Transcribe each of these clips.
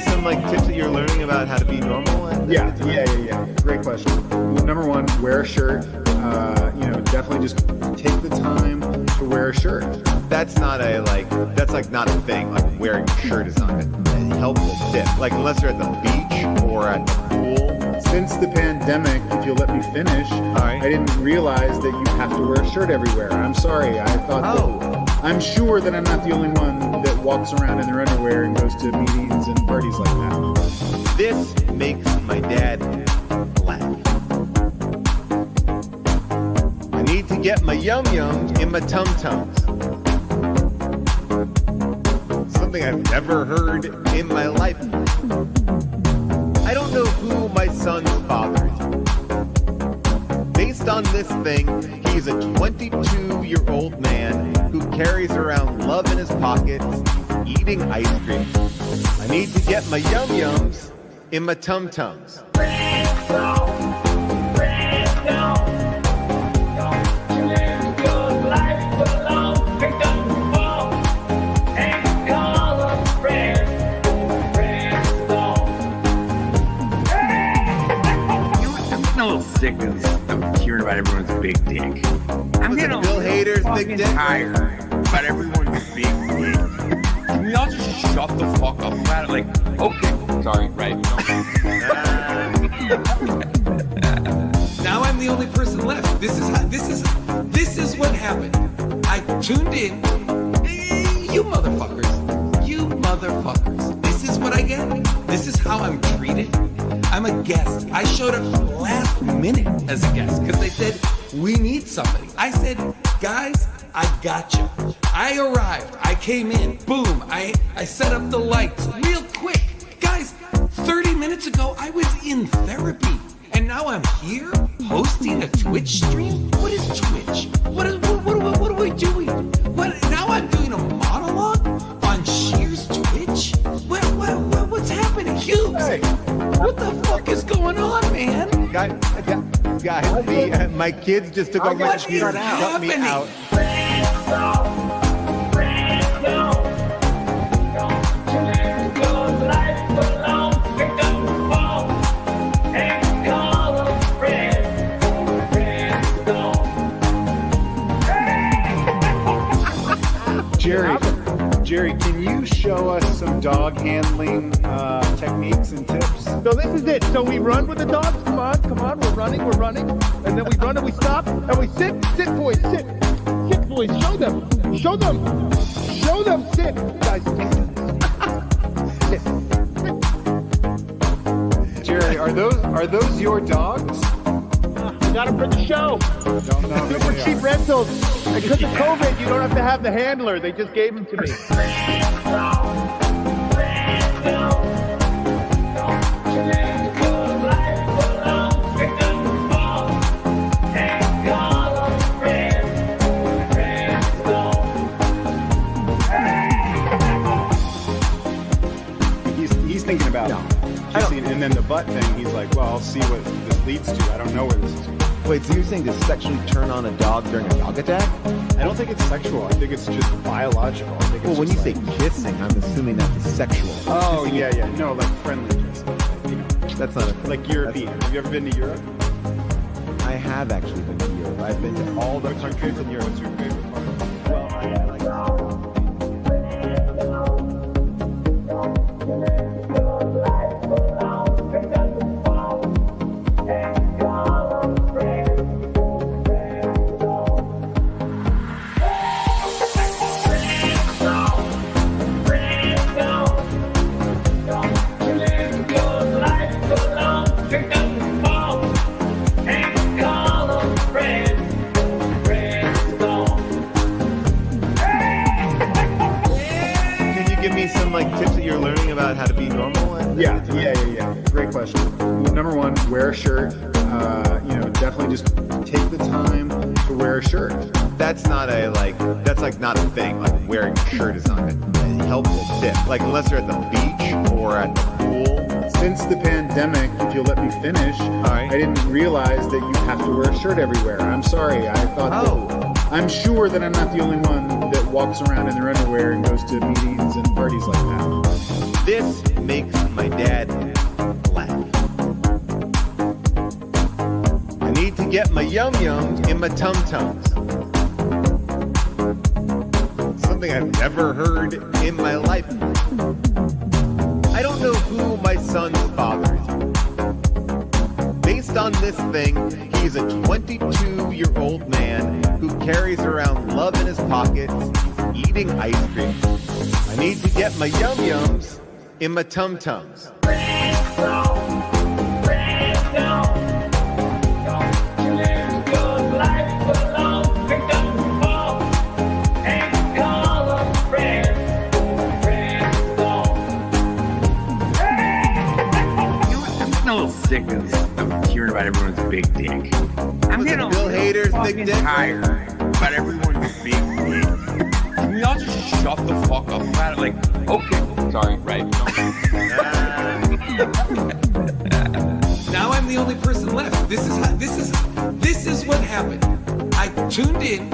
Some like tips that you're learning about how to be normal? And yeah. Great question. Number one, wear a shirt. Definitely just take the time to wear a shirt. That's not not a thing. Like wearing a shirt is not a helpful tip. Like unless you're at the beach or at the pool. Since the pandemic, if you'll let me finish, I didn't realize that you have to wear a shirt everywhere. I'm sorry. I thought I'm sure that I'm not the only one that walks around in their underwear and goes to meetings and parties like that. This makes my dad laugh. I need to get my yum-yums in my tum-tums. Something I've never heard in my life. I don't know who my son's father is. Based on this thing, he's a 22-year-old man who carries around love in his pockets, eating ice cream. I need to get my yum-yums in my tum-tums. I'm a little sick of hearing about everyone's big dick. I'm getting a Bill Hader's big dick. tired about everyone's big dick. Can we all just shut the fuck up about it? Like, okay, sorry, right? Now I'm the only person left. This is what happened. I tuned in. You motherfuckers. This is what I get. This is how I'm treated. I'm a guest. I showed up last minute as a guest because they said, we need somebody. I said, guys, I got you. I arrived. I came in. Boom. I set up the lights real quick. Guys, 30 minutes ago, I was in therapy. And now I'm here hosting a Twitch stream? What is Twitch? What are we doing? Now I'm doing a monologue on Sheer's Twitch? What's happening? Hughes, Hey. what the fuck is going on, man? Guys, my kids just took over my What computer is and cut me happening? out. Jerry, can you show us some dog handling techniques and tips? So this is it. So we run with the dogs. Come on. We're running. And then we run and we stop and we sit, boys, sit. Sit, boys. Show them. Sit, guys. Sit. Jerry, are those your dogs? We got them for the show. Don't know. They were cheap rentals. And because of COVID, you don't have to have the handler. They just gave them to me. He's thinking about kissing, and then the butt thing, he's like, well, I'll see what this leads to. I don't know where this is going. Wait, so you're saying to sexually turn on a dog during a dog attack? I don't think it's sexual. I think it's just biological. I think it's Well, when you just say kissing, I'm assuming that's a sexual. oh, yeah. No, like friendly kissing. You know, That's not a... like European. Have you ever been to Europe? I have actually been to Europe. I've been to all the countries in Europe. What's your favorite part? Well, I like... great question. Number one, wear a shirt. Definitely just take the time to wear a shirt. That's not a not a thing. Like wearing a shirt is not a helpful tip. Like unless you're at the beach or at the pool. Since the pandemic, if you'll let me finish, I didn't realize that you have to wear a shirt everywhere. I'm sorry. I thought I'm sure that I'm not the only one that walks around in their underwear and goes to meetings and parties like that. This makes my dad laugh. I need to get my yum-yums in my tum-tums. Something I've never heard in my life. I don't know who my son's father is. Based on this thing, he's a 22-year-old man who carries around love in his pockets, eating ice cream. I need to get my yum-yums in my tum-tums. Sick of hearing about everyone's big dick. I'm getting Bill Hader's big dick. Tired about everyone's big dick. Can we all just shut the fuck up about it? Like, okay, sorry, right? Now I'm the only person left. This is what happened. I tuned in.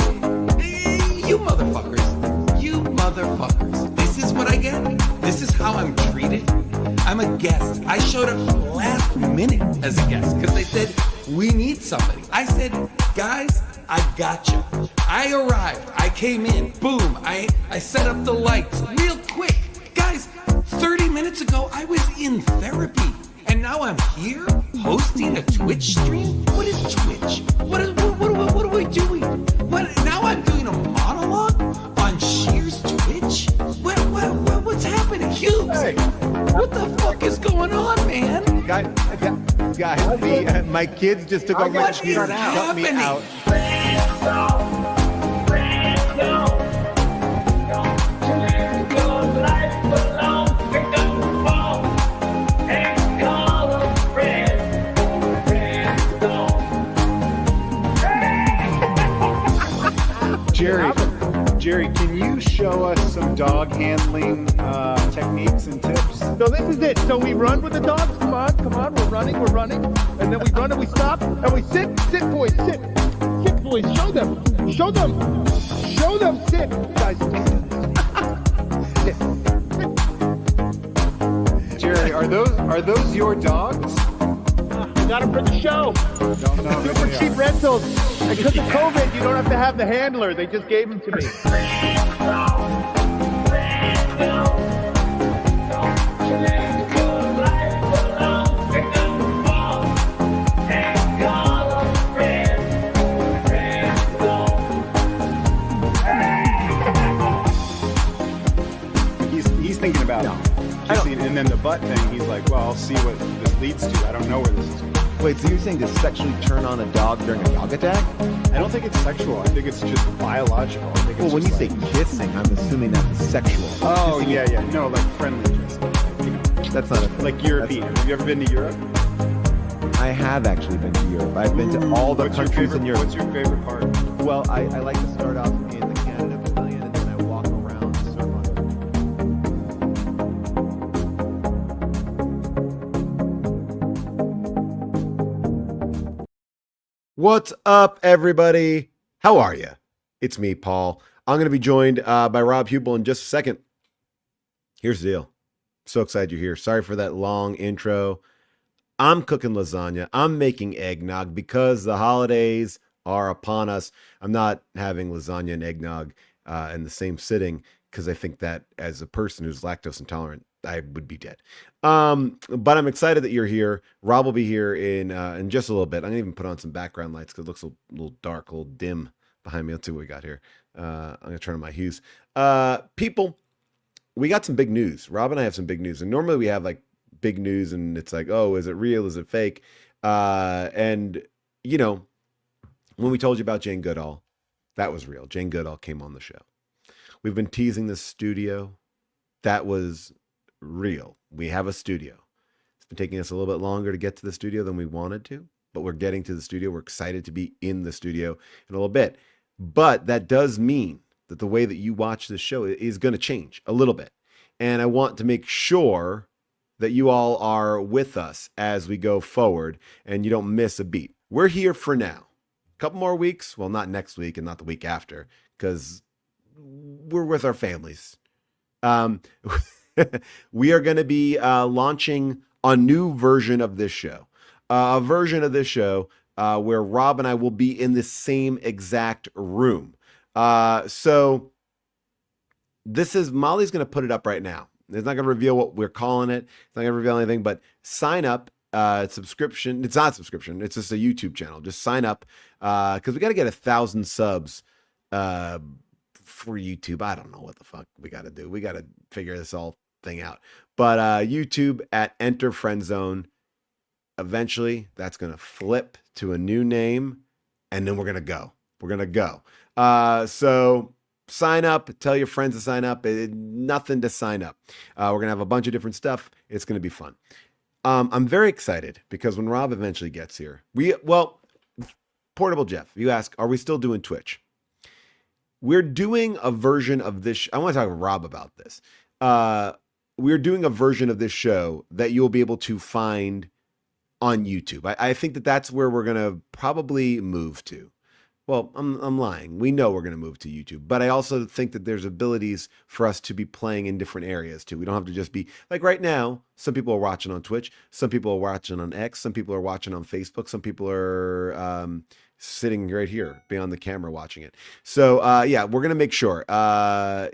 You motherfuckers. You motherfuckers. This is what I get. This is how I'm treated. I'm a guest. I showed up last minute as a guest because they said, we need somebody. I said, guys, I gotcha. I arrived. I came in. Boom. I set up the lights real quick. Guys, 30 minutes ago, I was in therapy. And now I'm here hosting a Twitch stream? What is Twitch? What are we doing? Now I'm doing a monologue on Sheer's Twitch? What's happening? Hughes, hey. What the fuck is going on, man? Guys, my kids just took over my computer and shut me out. Jerry, can you show us some dog handling techniques and tips? So this is it. So we run with the dogs. Come on. We're running. And then we run and we stop and we sit, boys, sit. Sit, boys. Show them. Sit, guys. Jerry, are those your dogs? We got them for the show. Don't know. Super cheap rentals. And because of COVID, you don't have to have the handler. They just gave them to me. He's thinking about kissing, and then the butt thing. He's like, well, I'll see what this leads to. I don't know where this is going. Wait, so you're saying to sexually turn on a dog during a dog attack? I don't think it's sexual. I think it's just biological. Well, when you say kissing, I'm assuming that's sexual. Oh, yeah. No, like friendly kissing. That's not like European. Have you ever been to Europe? I have actually been to Europe. I've been to all the countries in Europe. What's your favorite part? Well, I like to start off in the Canada Pavilion, and then I walk around and surf on it. What's up, everybody? How are you? It's me, Paul. I'm going to be joined by Rob Hubel in just a second. Here's the deal. So excited you're here. Sorry for that long intro. I'm cooking lasagna. I'm making eggnog because the holidays are upon us. I'm not having lasagna and eggnog in the same sitting because I think that as a person who's lactose intolerant, I would be dead. But I'm excited that you're here. Rob will be here in just a little bit. I'm gonna even put on some background lights because it looks a little dark, a little dim behind me. Let's see what we got here. I'm gonna turn on my hues. People, we got some big news. Rob and I have some big news, and normally we have like big news, and it's like, oh, is it real? Is it fake? And you know, when we told you about Jane Goodall, that was real. Jane Goodall came on the show. We've been teasing this studio. That was real. We have a studio. It's been taking us a little bit longer to get to the studio than we wanted to, but we're getting to the studio. We're excited to be in the studio in a little bit. But that does mean that the way that you watch this show is going to change a little bit. And I want to make sure that you all are with us as we go forward and you don't miss a beat. We're here for now. A couple more weeks. Well, not next week and not the week after, because we're with our families. We are going to be launching a new version of this show. A version of this show where Rob and I will be in the same exact room. So this is, Molly's going to put it up right now. It's not going to reveal what we're calling it. It's not going to reveal anything, but sign up, subscription. It's not subscription. It's just a YouTube channel. Just sign up because we got to get 1,000 subs for YouTube. I don't know what the fuck we got to do. We got to figure this all thing out. But YouTube at Enter Friendzone. Eventually, that's going to flip to a new name, and then we're going to go. We're going to go. So sign up, tell your friends to sign up. Nothing to sign up. We're going to have a bunch of different stuff. It's going to be fun. I'm very excited because when Rob eventually gets here, Portable Jeff, you ask, are we still doing Twitch? We're doing a version of this. I want to talk to Rob about this. We're doing a version of this show that you'll be able to find on YouTube. I think that that's where we're going to probably move to. Well, I'm lying. We know we're going to move to YouTube, but I also think that there's abilities for us to be playing in different areas too. We don't have to just be like right now. Some people are watching on Twitch. Some people are watching on X. Some people are watching on Facebook. Some people are sitting right here beyond the camera watching it. So yeah, we're going to make sure, I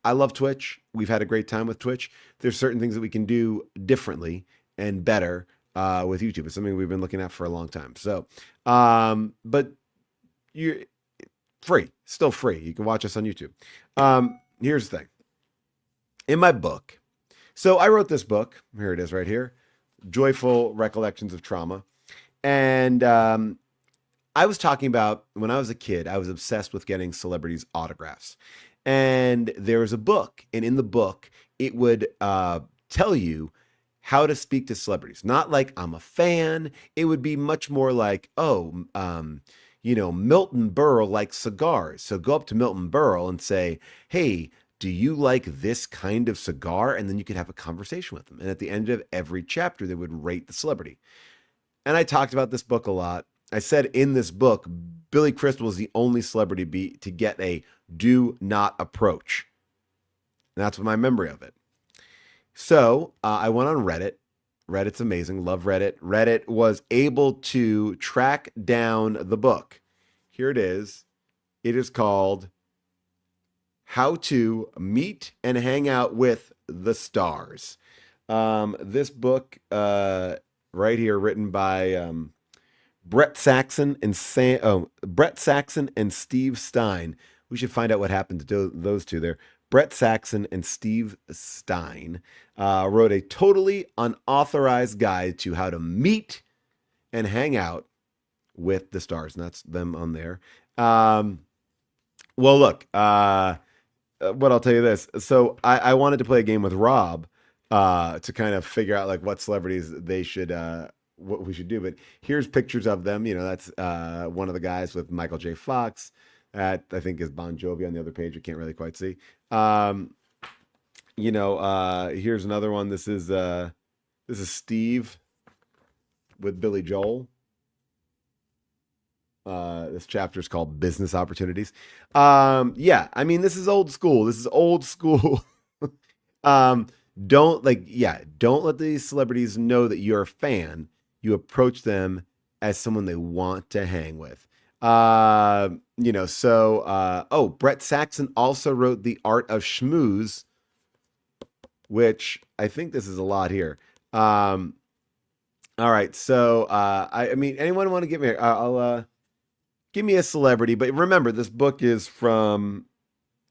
love Twitch. We've had a great time with Twitch. There's certain things that we can do differently and better with YouTube. It's something we've been looking at for a long time. So, but you're free, still free. You can watch us on YouTube. Here's the thing. In my book, so I wrote this book. Here it is right here. Joyful Recollections of Trauma. And I was talking about when I was a kid, I was obsessed with getting celebrities' autographs. And there was a book. And in the book, it would tell you how to speak to celebrities. Not like I'm a fan. It would be much more like, Milton Berle likes cigars. So go up to Milton Berle and say, hey, do you like this kind of cigar? And then you could have a conversation with them. And at the end of every chapter, they would rate the celebrity. And I talked about this book a lot. I said in this book, Billy Crystal was the only celebrity to get a do not approach. And that's my memory of it. So I went on Reddit. Reddit's amazing. Love Reddit. Reddit was able to track down the book. Here it is. It is called How to Meet and Hang Out with the Stars. This book right here, written by Brett Saxon and Steve Stein. We should find out what happened to those two there. Brett Saxon and Steve Stein wrote a totally unauthorized guide to how to meet and hang out with the stars. And that's them on there. Well, look, what I'll tell you this. So I wanted to play a game with Rob to kind of figure out like what celebrities they should, what we should do. But here's pictures of them. That's one of the guys with Michael J. Fox. That I think is Bon Jovi on the other page. I can't really quite see. Here's another one. This is Steve with Billy Joel. This chapter is called Business Opportunities. This is old school. Don't let these celebrities know that you're a fan. You approach them as someone they want to hang with. Brett Saxon also wrote The Art of Schmooze, which I think this is a lot here. All right. So, anyone want to give me, give me a celebrity, but remember this book is from,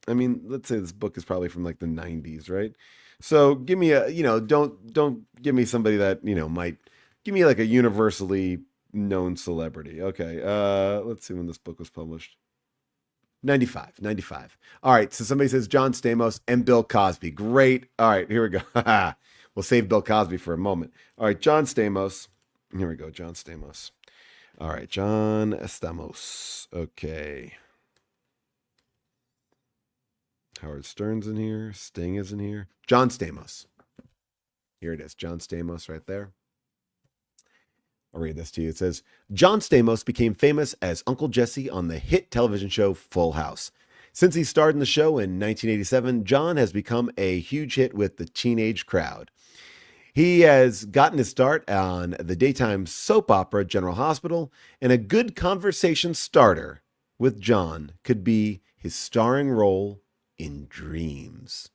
let's say this book is probably from like the 90s, right? So give me don't give me somebody that, might give me like a universally known celebrity. Okay. Let's see when this book was published. 95. All right. So somebody says John Stamos and Bill Cosby. Great. All right, here we go. We'll save Bill Cosby for a moment. All right, John Stamos. Here we go, John Stamos. All right, John Stamos. Okay. Howard Stern's in here. Sting is in here. John Stamos. Here it is. John Stamos right there. I'll read this to you. It says, John Stamos became famous as Uncle Jesse on the hit television show Full House. Since he starred in the show in 1987, John has become a huge hit with the teenage crowd. He has gotten his start on the daytime soap opera General Hospital, and a good conversation starter with John could be his starring role in Dreams,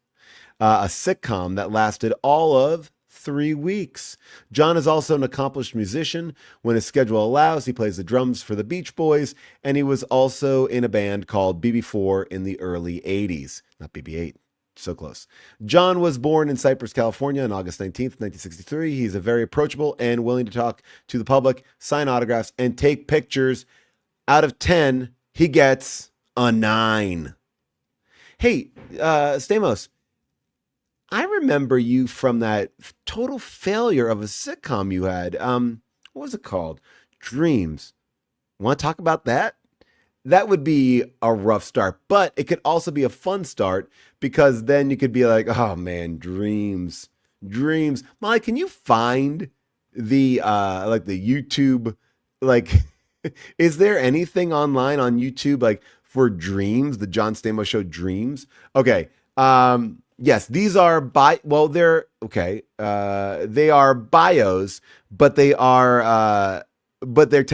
a sitcom that lasted all of 3 weeks. John is also an accomplished musician. When his schedule allows, he plays the drums for the Beach Boys, and he was also in a band called BB4 in the early 80s. Not BB8, so close. John was born in Cypress, California on August 19th, 1963. He's a very approachable and willing to talk to the public, sign autographs, and take pictures. Out of 10, he gets a 9. Hey, Stamos, I remember you from that total failure of a sitcom you had. What was it called? Dreams. Want to talk about that? That would be a rough start, but it could also be a fun start because then you could be like, oh man, Dreams. Molly, can you find the the YouTube, like, is there anything online on YouTube like for Dreams, the John Stamos show Dreams? Okay. Yes, these are they're okay. They are bios, but they tell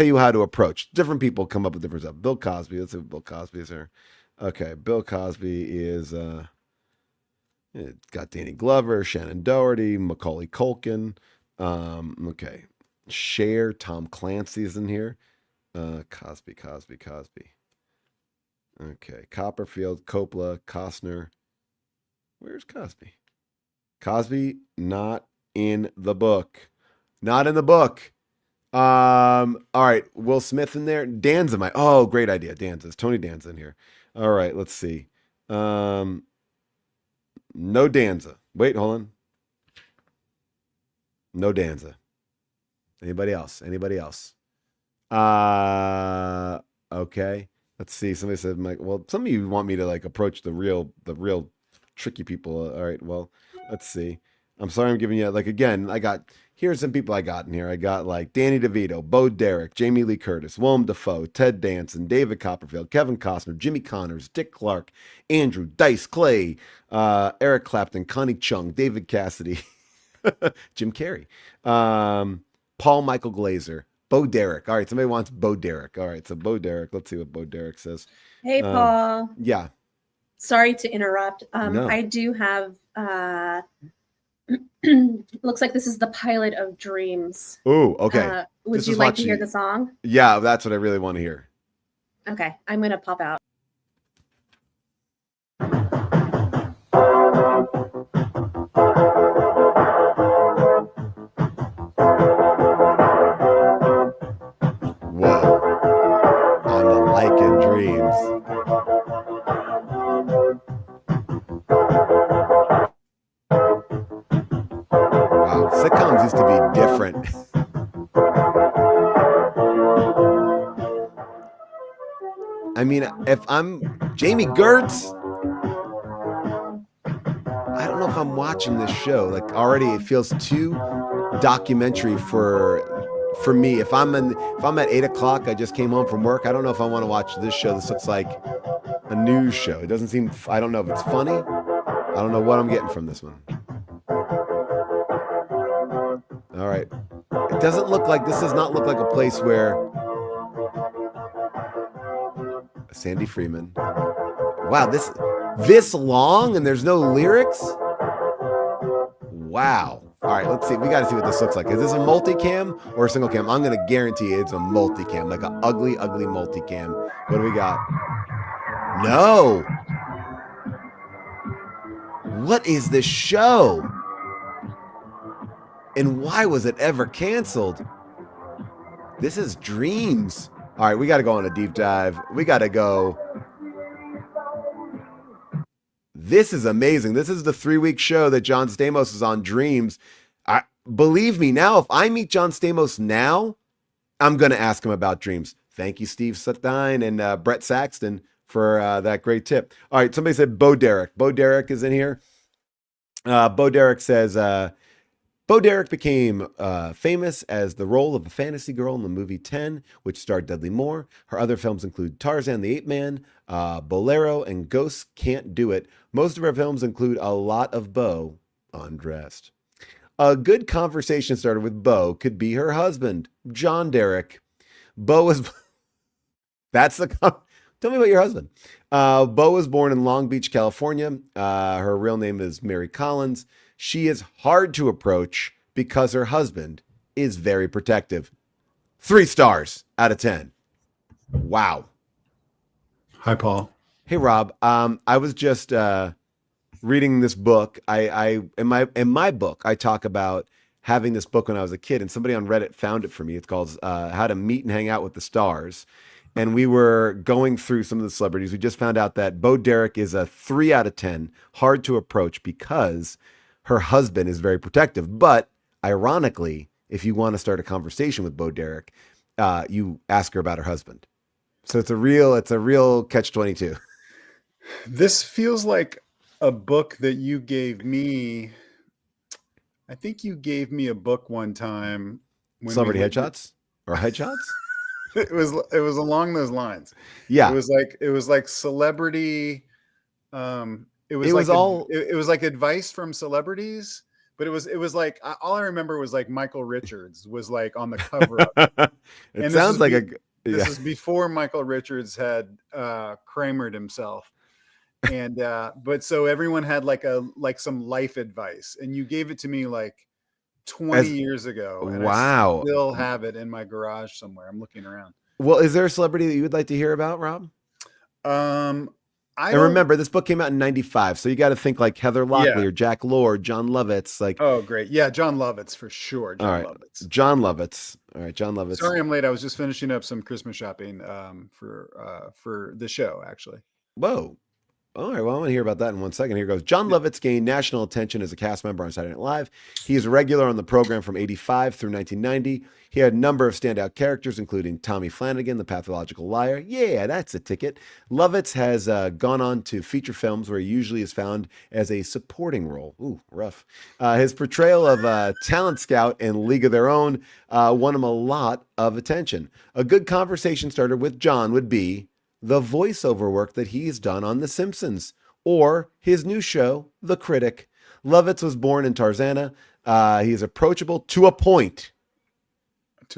you how to approach. Different people come up with different stuff. Bill Cosby. Let's see what Bill Cosby is here. Okay, Bill Cosby is got Danny Glover, Shannon Doherty, Macaulay Culkin. Okay, Cher, Tom Clancy's in here. Cosby. Okay, Copperfield, Coppola, Costner. Where's Cosby? Cosby, not in the book. Not in the book. All right. Will Smith in there. Danza. Oh, great idea. Danza. Tony Danza in here. All right. Let's see. No Danza. Wait, hold on. No Danza. Anybody else? Okay. Let's see. Somebody said, Mike, well, some of you want me to like approach the real tricky people. All right, well, let's see. I'm sorry I'm giving you, like, again, here's some people I got in here. I got, like, Danny DeVito, Bo Derek, Jamie Lee Curtis, Willem Dafoe, Ted Danson, David Copperfield, Kevin Costner, Jimmy Connors, Dick Clark, Andrew Dice Clay, Eric Clapton, Connie Chung, David Cassidy, Jim Carrey, Paul Michael Glazer, Bo Derek. All right, somebody wants Bo Derek. All right, so Bo Derek. Let's see what Bo Derek says. Hey, Paul. Yeah. Sorry to interrupt. No. I do have, looks like this is the pilot of Dreams. Ooh, okay. Would you like to hear the song? Yeah, that's what I really want to hear. Okay, I'm going to pop out. Whoa. On the Lycan Dreams. Wow, sitcoms used to be different. I mean, if I'm Jamie Gertz, I don't know if I'm watching this show. Like, already it feels too documentary for me. If I'm at 8:00, I just came home from work. I don't know if I want to watch this show. This looks like a news show. It doesn't seem. I don't know if it's funny. I don't know what I'm getting from this one. All right. It doesn't look like, this does not look like a place where Sandy Freeman. Wow, this long and there's no lyrics? Wow. All right, let's see. We got to see what this looks like. Is this a multicam or a single cam? I'm going to guarantee it's a multicam, like an ugly, ugly multicam. What do we got? No. What is this show? And why was it ever canceled? This is Dreams. All right, we got to go on a deep dive. We got to go. This is amazing. This is the 3-week show that John Stamos is on, Dreams. believe me, now if I meet John Stamos now, I'm going to ask him about dreams. Thank you, Steve Sutdine and Brett Saxton for that great tip. All right, somebody said Bo Derek. Bo Derek is in here. Bo Derek says, Bo Derek became famous as the role of a fantasy girl in the movie 10, which starred Dudley Moore. Her other films include Tarzan the Ape Man, Bolero, and Ghosts Can't Do It. Most of her films include a lot of Bo undressed. A good conversation starter with Bo could be her husband, John Derek. Bo was... That's the... Tell me about your husband. Bo was born in Long Beach, California. Her real name is Mary Collins. She is hard to approach because her husband is very protective. 3 stars out of 10. Wow. Hi, Paul. Hey, Rob. I was just reading this book. In my book, I talk about having this book when I was a kid, and somebody on Reddit found it for me. It's called How to Meet and Hang Out with the Stars. And we were going through some of the celebrities. We just found out that Bo Derek is a 3 out of 10, hard to approach because her husband is very protective. But ironically, if you want to start a conversation with Bo Derek, you ask her about her husband. So it's a real catch-22. This feels like a book that you gave me. I think you gave me a book one time. Celebrity Headshots or Headshots? It was along those lines. Yeah. It was like celebrity. It was like advice from celebrities, but it was like, all I remember was like Michael Richards was like on the cover of it. It sounds like this is before Michael Richards had Kramered himself. And but so everyone had like some life advice, and you gave it to me like 20 years ago. And wow. I still have it in my garage somewhere. I'm looking around. Well, is there a celebrity that you would like to hear about, Rob? And remember, this book came out in 95, so you got to think like Heather Lockley or Jack Lord, John Lovitz. Like, oh, great. Yeah, John Lovitz for sure. John Lovitz. John Lovitz. All right, John Lovitz. Sorry I'm late. I was just finishing up some Christmas shopping for the show, actually. Whoa. All right, well, I want to hear about that in 1 second. Here goes. John Lovitz gained national attention as a cast member on Saturday Night Live. He is a regular on the program from 85 through 1990. He had a number of standout characters, including Tommy Flanagan, the pathological liar. Yeah, that's a ticket. Lovitz has gone on to feature films where he usually is found as a supporting role. Ooh, rough. His portrayal of Talent Scout in League of Their Own won him a lot of attention. A good conversation starter with John would be the voiceover work that he's done on The Simpsons or his new show, The Critic. Lovitz was born in Tarzana. He is approachable to a point.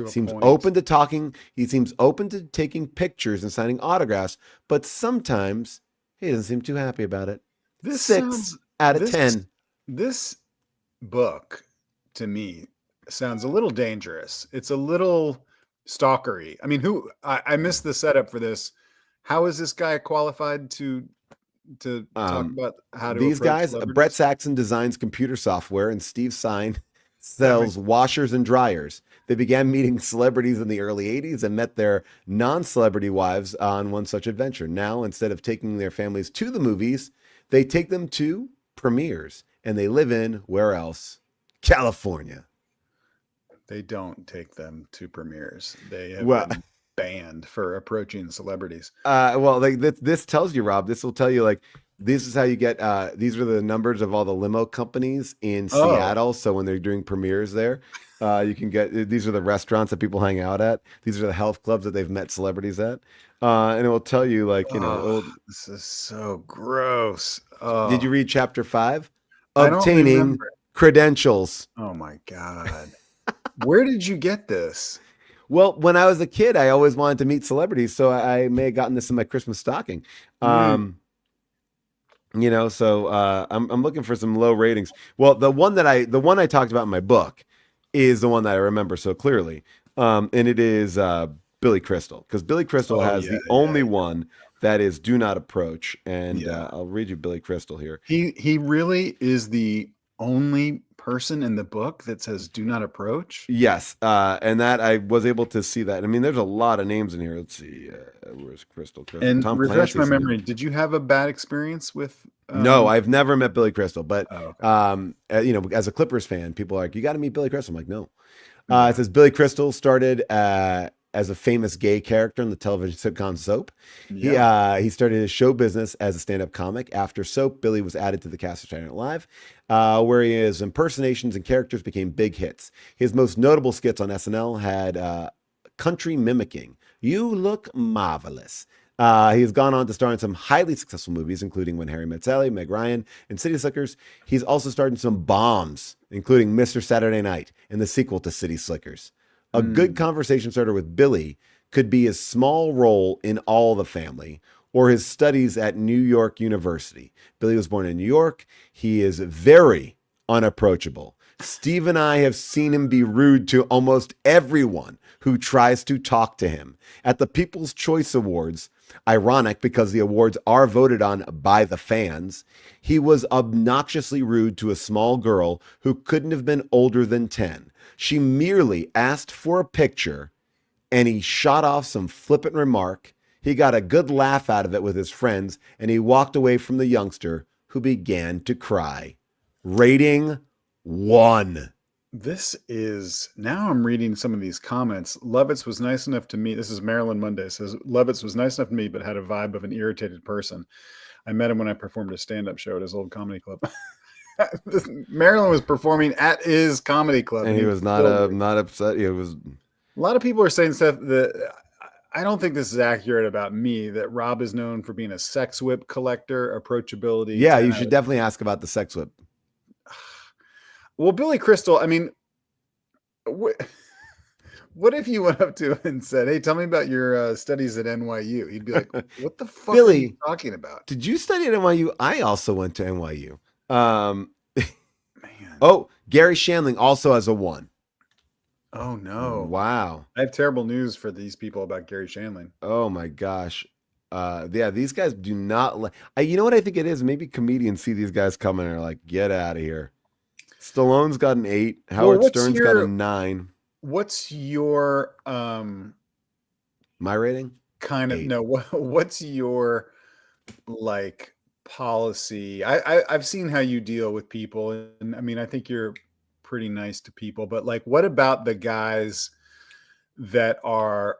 Seems open to talking. He seems open to taking pictures and signing autographs, but sometimes he doesn't seem too happy about it. 6 out of 10. This book, to me, sounds a little dangerous. It's a little stalkery. I mean, I missed the setup for this. How is this guy qualified to talk about how to these guys? Brett Saxton designs computer software, and Steve Sine sells washers and dryers. They began meeting celebrities in the early 80s and met their non-celebrity wives on one such adventure. Now, instead of taking their families to the movies, they take them to premieres, and they live in, where else? California. They don't take them to premieres. They have been banned for approaching celebrities. This tells you, Rob, this will tell you, like, this is how you get, these are the numbers of all the limo companies in Seattle. So when they're doing premieres there, you can get, these are the restaurants that people hang out at. These are the health clubs that they've met celebrities at. And it will tell you, like, you know, this is so gross. Did you read chapter 5? Obtaining credentials. Oh my God. Where did you get this? Well, when I was a kid, I always wanted to meet celebrities, so I may have gotten this in my Christmas stocking. You know, so I'm looking for some low ratings. Well, the one I talked about in my book is the one that I remember so clearly, and it is Billy Crystal, because Billy Crystal has the only one that is do not approach, and I'll read you Billy Crystal here. He really is the only person in the book that says "Do not approach"? Yes, and that I was able to see that. I mean, there's a lot of names in here. Let's see, where's Crystal? And Tom refresh my Clancy's name. memory. Did you have a bad experience with? No, I've never met Billy Crystal, but Oh, okay. you know, as a Clippers fan, people are like, you got to meet Billy Crystal. I'm like, no. It says Billy Crystal started as a famous gay character in the television sitcom Soap. He started his show business as a stand-up comic. After Soap, Billy was added to the cast of Saturday Night Live, where his impersonations and characters became big hits. His most notable skits on SNL had country mimicking. You look marvelous. He has gone on to star in some highly successful movies, including When Harry Met Sally, Meg Ryan, and City Slickers. He's also starred in some bombs, including Mr. Saturday Night and the sequel to City Slickers. A good conversation starter with Billy could be his small role in All the Family or his studies at New York University. Billy was born in New York. He is very unapproachable. Steve and I have seen him be rude to almost everyone who tries to talk to him. At the People's Choice Awards, ironic because the awards are voted on by the fans, he was obnoxiously rude to a small girl who couldn't have been older than 10. She merely asked for a picture, and he shot off some flippant remark. He got a good laugh out of it with his friends, and he walked away from the youngster, who began to cry. Rating 1. This is, now I'm reading some of these comments. Lovitz was nice enough to meet. This is Marilyn Monday. Says Lovitz was nice enough to meet, but had a vibe of an irritated person. I met him when I performed a stand-up show at his old comedy club. Marilyn was performing at his comedy club, and he was not upset. It was a lot of people are saying stuff that I don't think this is accurate about me. That Rob is known for being a sex whip collector, approachability. Yeah, you should definitely ask about the sex whip. Well, Billy Crystal, I mean, what if you went up to him and said, "Hey, tell me about your studies at NYU"? He'd be like, "What the fuck Billy, are you talking about? Did you study at NYU? I also went to NYU. Man. Oh, Gary Shandling also has a 1. Oh no! Wow, I have terrible news for these people about Gary Shandling. Oh my gosh. Yeah, these guys do not. You know what I think it is? Maybe comedians see these guys coming and are like, "Get out of here." Stallone's got an 8. Howard Stern's got a 9. What's your my rating? Kind of 8. No. What's your like policy? I've seen how you deal with people, and I mean, I think you're pretty nice to people. But like, what about the guys that are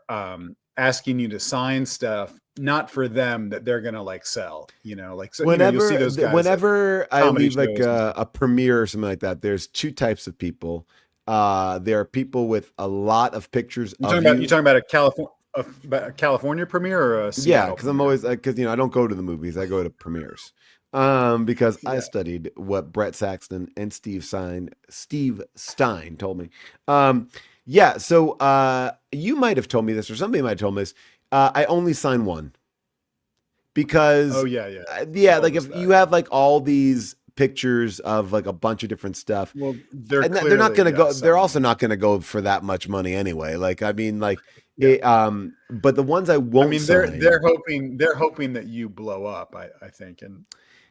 asking you to sign stuff, not for them, that they're gonna like sell? You know, like so whenever you'll see those guys whenever I leave like shows a premiere or something like that, there's 2 types of people. There are people with a lot of pictures You of talking about a California premiere or a Seattle Yeah, because I'm always because I don't go to the movies, I go to premieres. Because I studied what Brett Saxton and Steve Stein told me. Yeah, so you might have told me this, or somebody might have told me this. I only sign 1 because like if you have like all these pictures of like a bunch of different stuff, well, they're not going to go. They're also not going to go for that much money anyway. Like I mean, like. But the ones I won't. I mean, they're hoping that you blow up. I think, and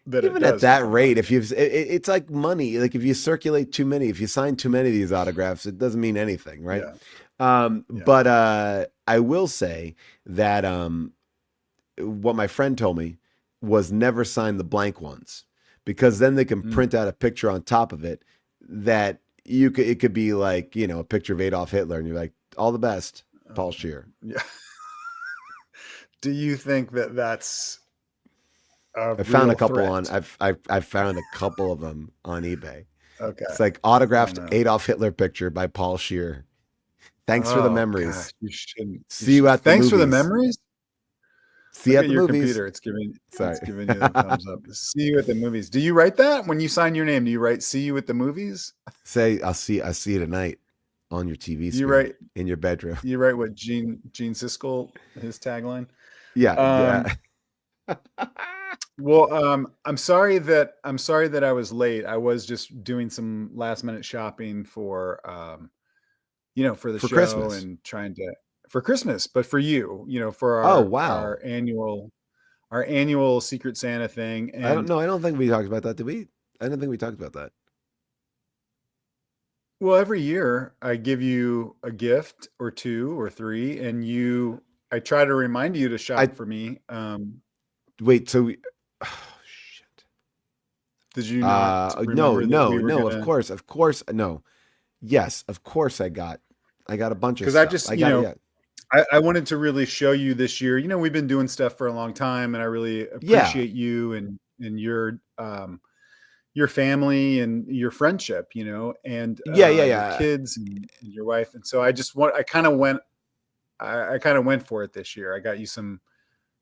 that even at that rate, if it's like money. Like if you circulate too many, if you sign too many of these autographs, it doesn't mean anything, right? But I will say that what my friend told me was never sign the blank ones, because then they can print out a picture on top of it that it could be like, a picture of Adolf Hitler, and you're like, all the best. Paul Scheer. Yeah. Do you think that that's? I found a couple I've found a couple of them on eBay. Okay. It's like autographed Adolf Hitler picture by Paul Scheer. Thanks for the memories. Gosh, you shouldn't. See you at the movies. Thanks for the memories. See you at the your movies. Computer. It's giving you the thumbs up. See you at the movies. Do you write that when you sign your name? Do you write "See you at the movies"? Say I see you tonight on your TV screen. You write in your bedroom. You write what Gene Siskel, his tagline. Yeah. Well, I'm sorry that I was late. I was just doing some last minute shopping for for the show Christmas. and trying to for Christmas, but for you, for our annual Secret Santa thing. And I don't think we talked about that, did we? I don't think we talked about that. Well, every year I give you a gift or 2 or 3, and I try to remind you to shop for me. Wait, so oh, shit. Did you not remember that we were no, gonna? of course, no. Yes, of course I got a bunch of Because stuff. I got it, yeah. I wanted to really show you this year. We've been doing stuff for a long time, and I really Yeah. appreciate you and your family and your friendship, and your kids and your wife. And so I kind of went for it this year. I got you some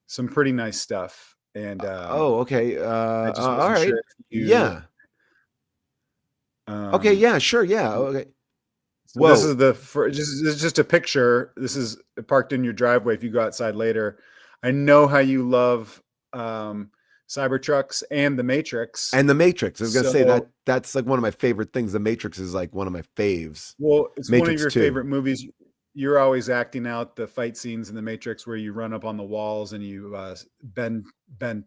pretty nice stuff. And oh, okay. I just all wasn't right. sure if you, Yeah. Okay. Yeah. Sure. Yeah. Okay. So Whoa. this is just a picture. This is parked in your driveway. If you go outside later, I know how you love Cybertrucks and The Matrix. And The Matrix. I was gonna say that's like one of my favorite things. The Matrix is like one of my faves. Well, it's Matrix one of your 2. favorite movies. You're always acting out the fight scenes in The Matrix where you run up on the walls and you bend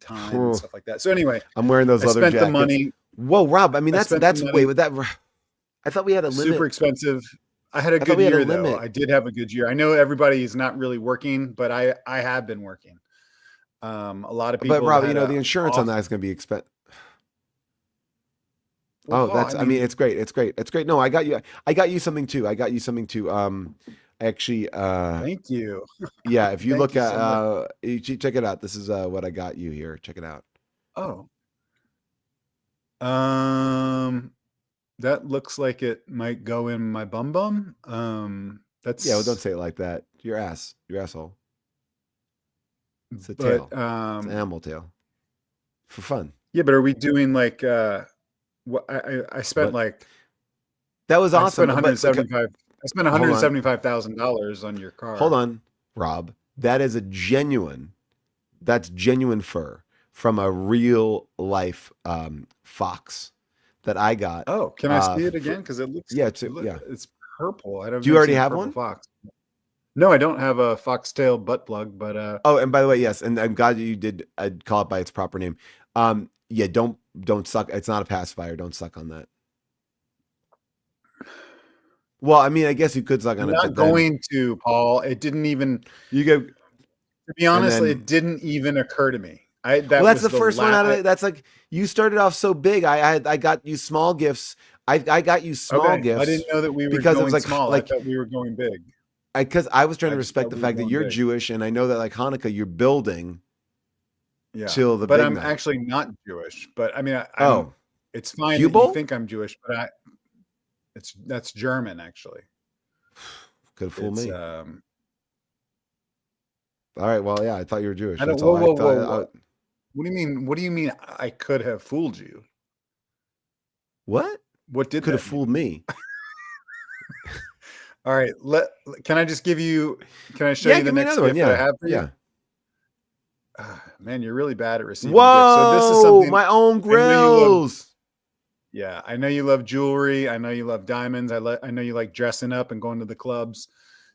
time and stuff like that. So anyway, I'm wearing those leather jackets. The money. Whoa, Rob! I mean, that's wait with that. I thought we had a limit. Super expensive. I had a good year though. I did have a good year. I know everybody is not really working, but I have been working. A lot of people. But Rob, the insurance on that is going to be expensive. Well, I mean, it's great. It's great. It's great. No, I got you something too. Actually, thank you. Yeah, if you look at check it out. This is what I got you here. Check it out. Oh. That looks like it might go in my bum. That's well, don't say it like that. Your asshole. It's a tail. It's an animal tail. For fun. Yeah, but are we doing like what I spent like that was awesome. I spent $175,000 on your car. Hold on, Rob. That is genuine fur from a real life fox that I got. Oh, can I see it again? Because it looks it's purple. I don't. Do you already have one? Fox. No, I don't have a foxtail butt plug, but oh, and by the way, yes, and I'm glad you did call it by its proper name. Yeah, don't suck. It's not a pacifier. Don't suck on that. Well, I mean, I guess you could suck on it. I'm not going to, Paul. It didn't even. You go. To be honest, it didn't even occur to me. That's the first one out of it. That's like you started off so big. I got you small gifts. I got you small gifts. I didn't know that we were because going it was like small. I thought we were going big. Because I was trying to respect the fact that you're Jewish, and I know that like Hanukkah, you're building. Yeah, till the but big I'm night. Actually not Jewish. But I mean, it's fine. Hubel? You think I'm Jewish, but that's German actually. Could fool me. All right. Well, yeah, I thought you were Jewish. That's all I thought. What do you mean? What do you mean? I could have fooled you. What? What could have fooled me? All right. Can I just give you? Can I show you the next gift that I have for you? Yeah. Man, you're really bad at receiving gifts. So this is something. My own grills. Yeah, I know you love jewelry. I know you love diamonds. I know you like dressing up and going to the clubs.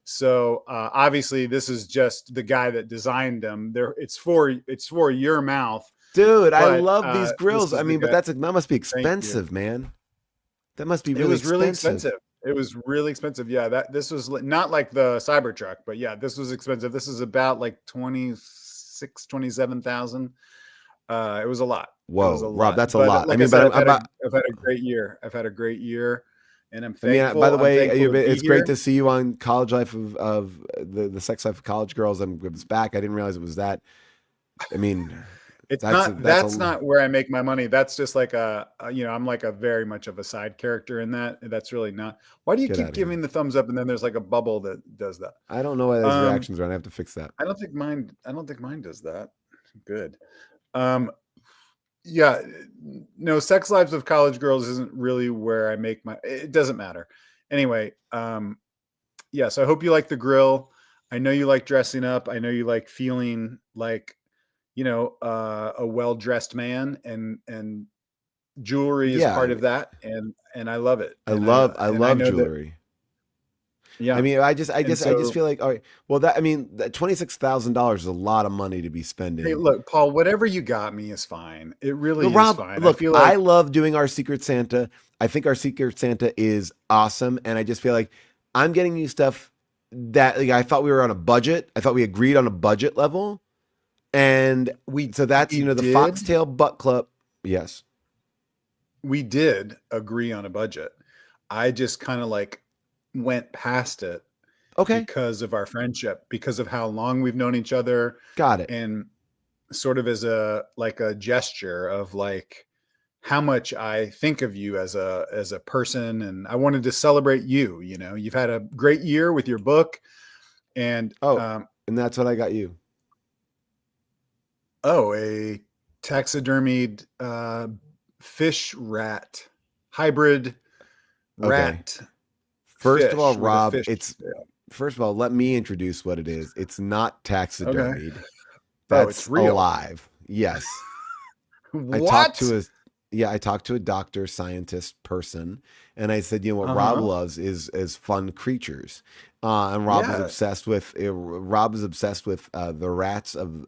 So obviously, this is just the guy that designed them. It's for your mouth, dude. I love these grills. I mean, but that must be expensive, man. That must be really expensive. Really expensive. It was really expensive. Yeah, this was not like the Cybertruck, but yeah, this was expensive. This is about like 27,000. It was a lot. Whoa, Rob, that's a lot. Like I mean, I've had a great year. And I'm thankful. I mean, by the way, it's great to see you on College Life of the Sex Life of College Girls. And it was back. I didn't realize it was that. I mean, that's not where I make my money. That's just like I'm like a very much of a side character in that. That's really not. Why do you keep giving the thumbs up and then there's like a bubble that does that? I don't know why those reactions are. I have to fix that. I don't think mine does that. Good. Yeah, no, Sex Lives of College Girls isn't really where I make it doesn't matter. Anyway, yeah, so I hope you like the grill. I know you like dressing up. I know you like feeling like, a well-dressed man, and jewelry is part of that. And I love it. I love jewelry. Yeah. I mean, I just So, feel like, all right, well, that, I mean, that $26,000 is a lot of money to be spending. hey, look, Paul, whatever you got me is fine. It really No, is Rob, fine. I look, feel I like, love doing our Secret Santa. I think our Secret Santa is awesome. And I just feel like I'm getting you stuff that, like, I thought we were on a budget. I thought we agreed on a budget level. And so that's, we the did. Foxtail Butt Club. Yes. We did agree on a budget. I just kind of like went past it Okay. because of our friendship, because of how long we've known each other, Got it. and sort of as a gesture of like how much I think of you as a person, and I wanted to celebrate you. You've had a great year with your book, and and that's what I got you. A taxidermied fish rat hybrid rat. First of all, fish Rob, with a fish it's tail. first of all, let me introduce what it is. It's not taxidermied. Okay. That's It's real. alive. Yes. What? I talked to a doctor, scientist person, and I said, what Rob loves is fun creatures. And Rob is obsessed with the rats of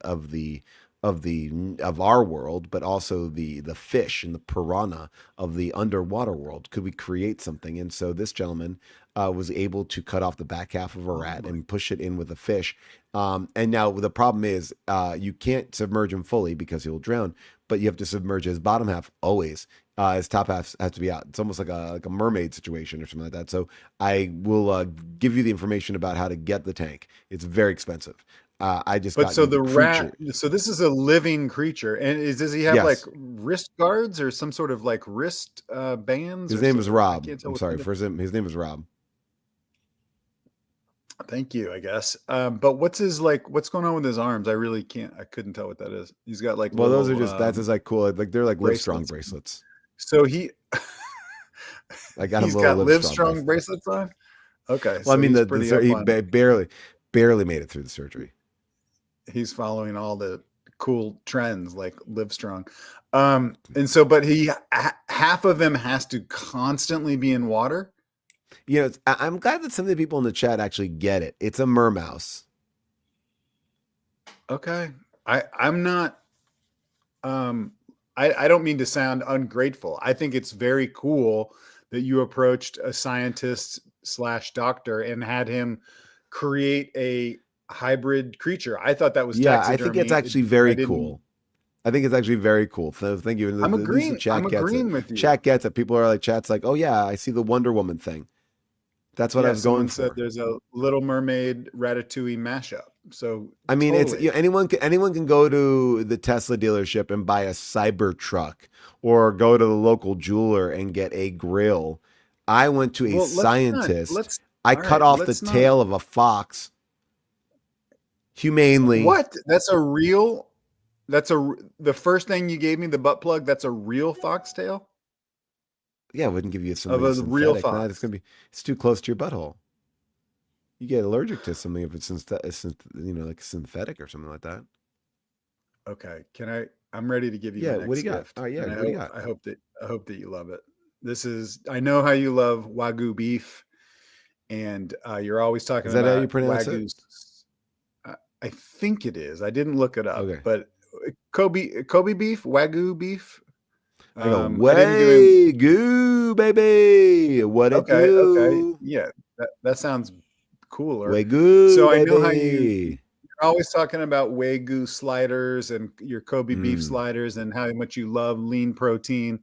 our world, but also the fish and the piranha of the underwater world. Could we create something? And so this gentleman was able to cut off the back half of a rat and push it in with a fish. And now the problem is you can't submerge him fully because he'll drown, but you have to submerge his bottom half always. His top half has to be out. It's almost like a mermaid situation or something like that. So I will give you the information about how to get the tank. It's very expensive. I just got so the creature. rat. So this is a living creature, and does he have like wrist guards or some sort of like wrist bands? His name is Rob. I'm sorry for his name is Rob. Thank you, I guess. But what's going on with his arms? I couldn't tell what that is. He's got like those are just that's just like cool. Like they're like Livestrong bracelets. So he's got Livestrong bracelets on. Okay. Well, I mean, he barely made it through the surgery. He's following all the cool trends like Livestrong. And so, but half of him has to constantly be in water. I'm glad that some of the people in the chat actually get it. It's a mermouse. Okay. I'm not, I don't mean to sound ungrateful. I think it's very cool that you approached a scientist / doctor and had him create a hybrid creature. I thought that was taxidermy. I think it's actually very cool. I think it's actually very cool. So thank you. I'm agreeing with you. Chat gets it. People are like, chat's like, oh yeah, I see the Wonder Woman thing. That's what I was going for. Said there's a Little Mermaid Ratatouille mashup. So I mean, totally. it's anyone can go to the Tesla dealership and buy a Cybertruck, or go to the local jeweler and get a grill. I went to a scientist. I cut off the tail of a fox humanely. What? The first thing you gave me, the butt plug. That's a real foxtail. Yeah, I wouldn't give you something of a real fox. No, it's too close to your butthole. You get allergic to something if it's like synthetic or something like that. Okay, I'm ready to give you. Yeah, my next what do you got? gift. Oh yeah, what do you got? I hope that you love it. I know how you love Wagyu beef, and you're always talking about. Is that how you pronounce Wagyu. I think it is. I didn't look it up, okay. But Kobe beef, Wagyu beef. Wagyu, baby. What it do? Okay. Yeah, that sounds cooler. Wagyu, so I baby. know how you're always talking about Wagyu sliders and your Kobe beef sliders and how much you love lean protein.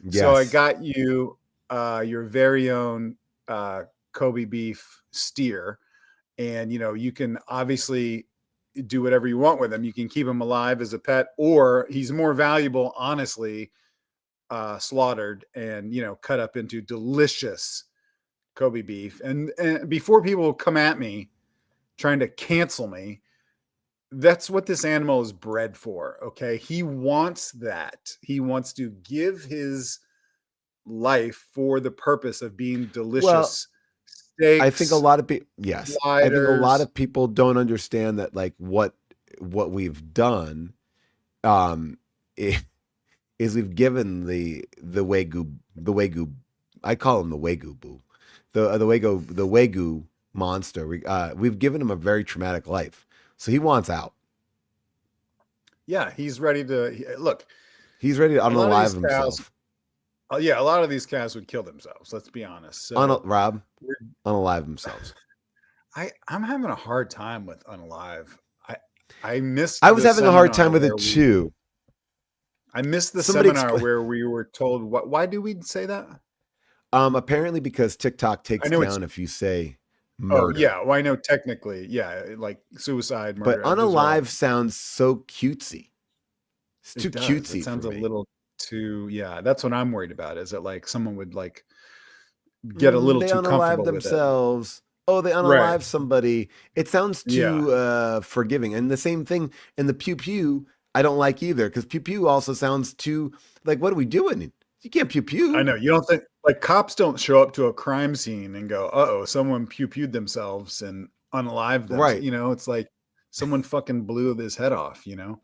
Yes. So I got you your very own Kobe beef steer, and you can obviously do whatever you want with him. You can keep him alive as a pet, or he's more valuable, honestly, slaughtered and cut up into delicious Kobe beef. And before people come at me trying to cancel me, that's what this animal is bred for. Okay, he wants that. He wants to give his life for the purpose of being delicious. Steaks, I think a lot of people, yes, sliders. I think a lot of people don't understand that, like, what we've done is we've given the Wagyu, I call him the Wagyu boo, the Wagyu monster. We've given him a very traumatic life, so he wants out. Yeah, he's ready to look. He's ready to unalive himself. Yeah, a lot of these cows would kill themselves. Let's be honest. So, Rob, unalive themselves. I'm having a hard time with unalive. I missed. I was having a hard time with it too. I missed the seminar where we were told what. Why do we say that? Apparently because TikTok takes down if you say murder. Oh yeah, well I know technically, yeah, like suicide, murder. But unalive sounds so cutesy. It's too cutesy. It sounds a little too. Yeah, that's what I'm worried about. Is that like someone would like get a little too comfortable themselves. Oh, they unalive somebody. It sounds too forgiving. And the same thing in the pew pew, I don't like either, because pew pew also sounds too like, what are we doing? You can't pew pew. I know. You don't think like cops don't show up to a crime scene and go, "Uh-oh, someone pew pewed themselves and unalive them." Right. You know, it's like someone fucking blew his head off, you know?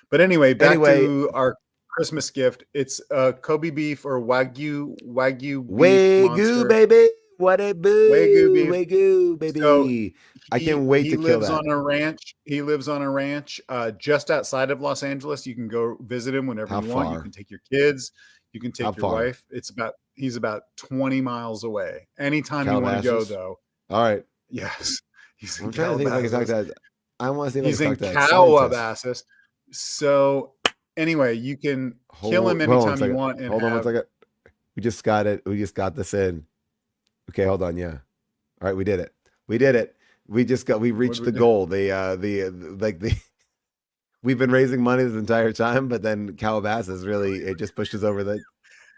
But anyway, back to our Christmas gift. It's Kobe beef or Wagyu beef. Wagyu, baby. What a boo. Wagyu, baby. So I can't wait to kill that. He lives on a ranch. He lives on a ranch just outside of Los Angeles. You can go visit him whenever you want. You can take your kids. You can take your wife. He's about 20 miles away. Anytime you want to go, though. All right. Yes. I'm trying to think if I can talk to that. I want to see if I can talk to that. He's in Calabasas. So anyway, you can kill him anytime you want. Hold on one second. We just got it. We just got this in. Okay, hold on. Yeah. All right, we did it. We reached the goal. We've been raising money this entire time, but then Calabasas it just pushes over the,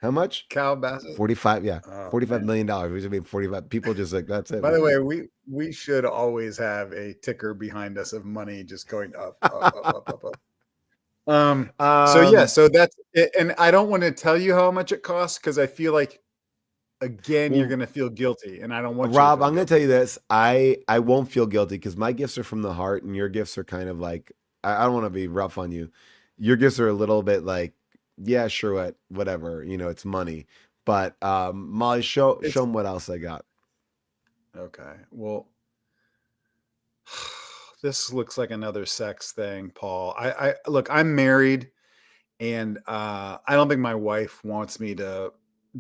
how much? Calabasas? 45, yeah. $45 million. We should be 45. People just like, that's it. By the way, we should always have a ticker behind us of money just going up, up. So that's it. And I don't want to tell you how much it costs because I feel like, again, you're going to feel guilty, and I don't want Rob, I'm going to tell you this. I won't feel guilty because my gifts are from the heart, and your gifts are kind of like, I don't want to be rough on you. Your gifts are a little bit like, yeah, sure, whatever. You know, it's money. But Molly, show them what else I got. Okay. Well, this looks like another sex thing, Paul. I look, I'm married, and I don't think my wife wants me to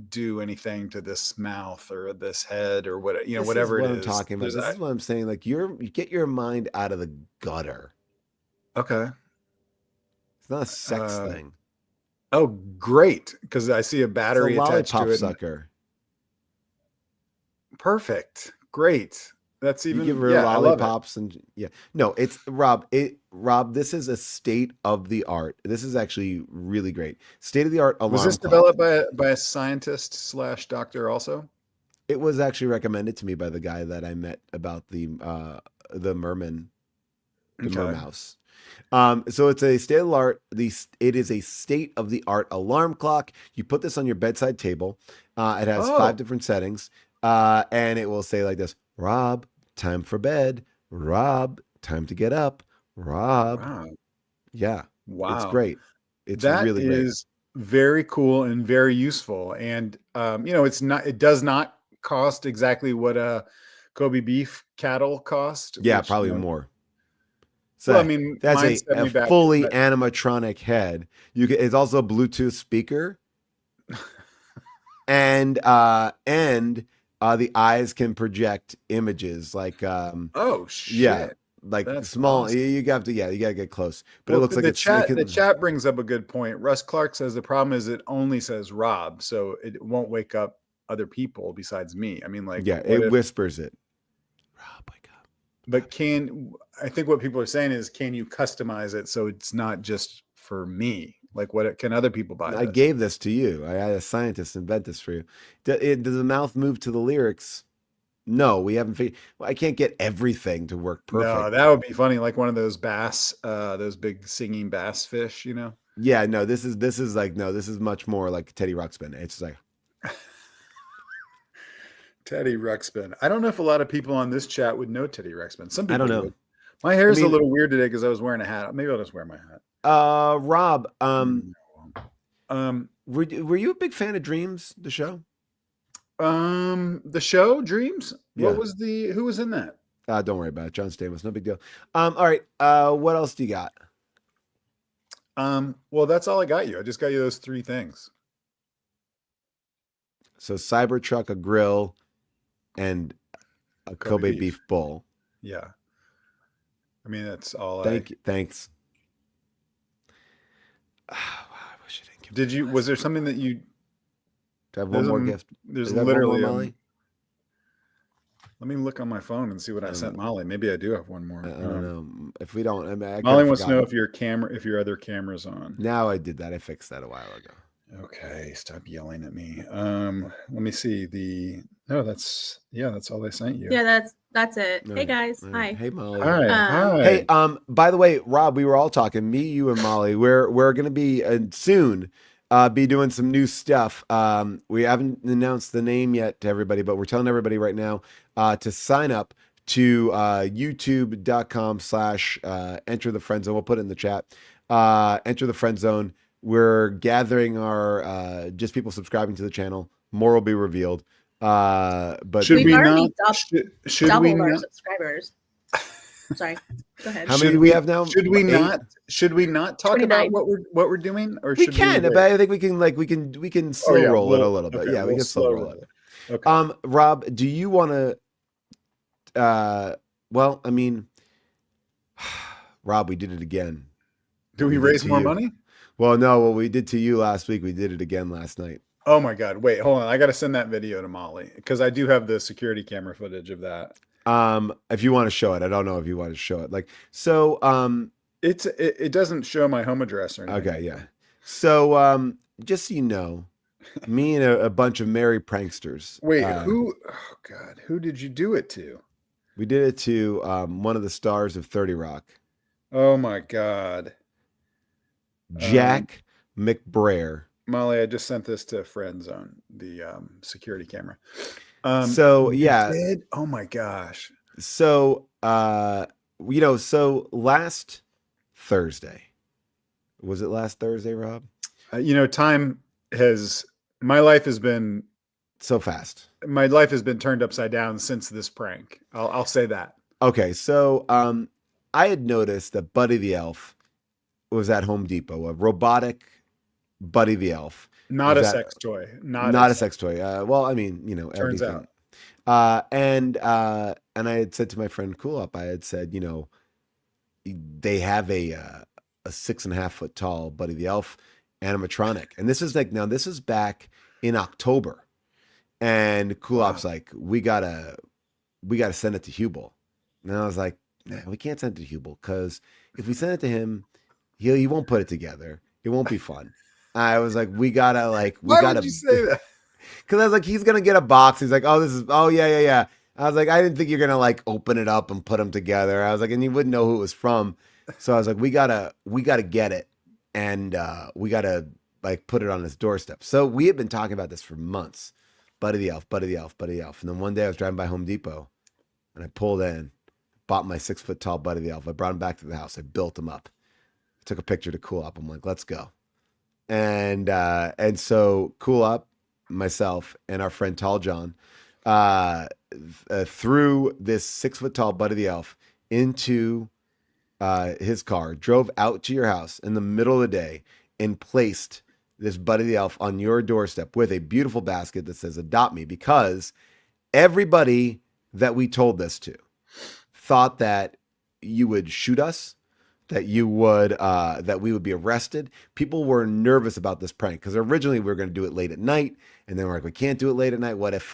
do anything to this mouth or this head or whatever it is. I'm talking about. This is what I'm saying. Like you get your mind out of the gutter. Okay. It's not a sex thing. Oh, great. Because I see a battery attached to it. Sucker. Perfect. Great. That's even, you give her lollipops and no, it's Rob. Rob, this is a state of the art. This is actually really great. State of the art alarm. Was this developed by a scientist / doctor also? It was actually recommended to me by the guy that I met about the merman, the mermouse. So it's a state of the art. It is a state of the art alarm clock. You put this on your bedside table. It has 5 different settings, and it will say like this: Rob, time for bed. Rob, time to get up. Rob. Wow. Yeah. Wow. It's great. It's that really great. Is very cool and very useful. And it does not cost exactly what a Kobe beef cattle cost. Yeah, probably more. So well, I mean, that's a fully animatronic head. It's also a Bluetooth speaker. and the eyes can project images like oh shit. Yeah, like that's small awesome. You gotta get close. But it looks like the chat brings up a good point. Russ Clark says the problem is it only says Rob, so it won't wake up other people besides me. I mean, like, it whispers it. Rob, wake up. But I think what people are saying is, can you customize it so it's not just for me? Like, what can other people buy? I gave this to you. I had a scientist invent this for you. Does the mouth move to the lyrics? No, we haven't figured. Well, I can't get everything to work perfect. No, that would be funny. Like one of those bass, those big singing bass fish, you know? Yeah, no, this is much more like Teddy Ruxpin. It's like Teddy Ruxpin. I don't know if a lot of people on this chat would know Teddy Ruxpin. Some people I don't know. Would. My hair is a little weird today because I was wearing a hat. Maybe I'll just wear my hat. Rob, were you a big fan of Dreams, the show? The show Dreams. Yeah. Who was in that? Don't worry about it. John Stamos, no big deal. All right. What else do you got? Well, that's all I got you. I just got you those 3 things. So Cybertruck, a grill, and a Kobe beef bowl. Yeah. I mean, that's all. Thanks. Wow, I wish I didn't give. Was there something that you? Do I have one more gift? There's Is literally. one more, Molly? Let me look on my phone and see what I sent Molly. Maybe I do have one more. I don't know. If we don't, Molly wants to know if your other camera's on. Now I did that. I fixed that a while ago. Okay, stop yelling at me. Let me see that's all I sent you. Yeah, that's it. All Hey right. guys, All hi. right. Hey Molly. Hi. Hi. Hey, by the way, Rob, we were all talking, me, you, and Molly. We're gonna be soon be doing some new stuff. We haven't announced the name yet to everybody, but we're telling everybody right now to sign up to youtube.com/enter the friend zone. We'll put it in the chat. Enter the friend zone. We're gathering our just people subscribing to the channel. More will be revealed. But should we not double our subscribers? Sorry, go ahead. How many do we have now? Should we not talk 29. about what we're doing, or We should can, we but I think we can slow roll it a little bit. Okay, Yeah, we can slow roll it. Okay. Rob, do you want to? Well, I mean, Rob, we did it again. Do we raise more money? Well, no. What we did to you last week, we did it again last night. Oh my God! Wait, hold on. I got to send that video to Molly because I do have the security camera footage of that. If you want to show it, I don't know if you want to show it. It doesn't show my home address or anything. Okay, yeah. So just so you know, me and a bunch of merry pranksters. Wait, who? Oh God, who did you do it to? We did it to one of the stars of 30 Rock. Oh my God. Jack McBrayer. Molly, I just sent this to Friendzone, the security camera. So yeah. Oh my gosh. So so last Thursday. Was it last Thursday, Rob? My life has been so fast. My life has been turned upside down since this prank. I'll say that. Okay, so I had noticed that Buddy the Elf was at Home Depot, a robotic Buddy the Elf. Not a sex toy. Not a sex toy. Well, I mean, turns everything. out. And I had said to my friend Cool Up, I had said, they have a 6.5 foot tall Buddy the Elf animatronic. And this is back in October. And Cool Up's like, we gotta send it to Hubel. And I was like, nah, we can't send it to Hubel because if we send it to him, he won't put it together. It won't be fun. I was like, we gotta. Why would you say that? Because I was like, he's gonna get a box. He's like, yeah. I was like, I didn't think you're gonna open it up and put them together. I was like, and you wouldn't know who it was from. So I was like, we gotta get it, and we gotta put it on his doorstep. So we had been talking about this for months. Buddy the Elf, Buddy the Elf, Buddy the Elf. And then one day I was driving by Home Depot, and I pulled in, bought my 6 foot tall Buddy the Elf. I brought him back to the house. I built him up. Took a picture to Cool Up. I'm like, let's go. And so Cool Up, myself, and our friend Tall John threw this 6 foot tall Buddy the Elf into his car, drove out to your house in the middle of the day, and placed this Buddy the Elf on your doorstep with a beautiful basket that says "Adopt Me," because everybody that we told this to thought that you would shoot us, that you would that we would be arrested. People were nervous about this prank because originally we were going to do it late at night, and then we're like, we can't do it late at night. What if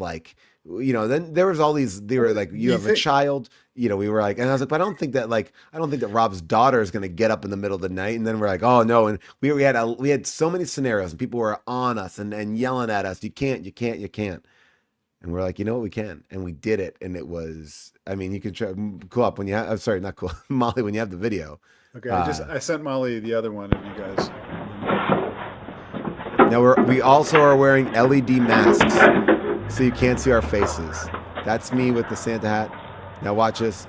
then there was all these, they were like, you have a child, we were like, and I was like, but I don't think that Rob's daughter is going to get up in the middle of the night. And then we're like, oh no. And we had so many scenarios, and people were on us and yelling at us. You can't. And we're like, you know what, we can. And we did it. And it was, you can try Cool Up when you have, I'm sorry, not Cool, Molly, when you have the video. Okay. I sent Molly the other one of you guys. Now we also are wearing LED masks, so you can't see our faces. That's me with the Santa hat. Now watch this.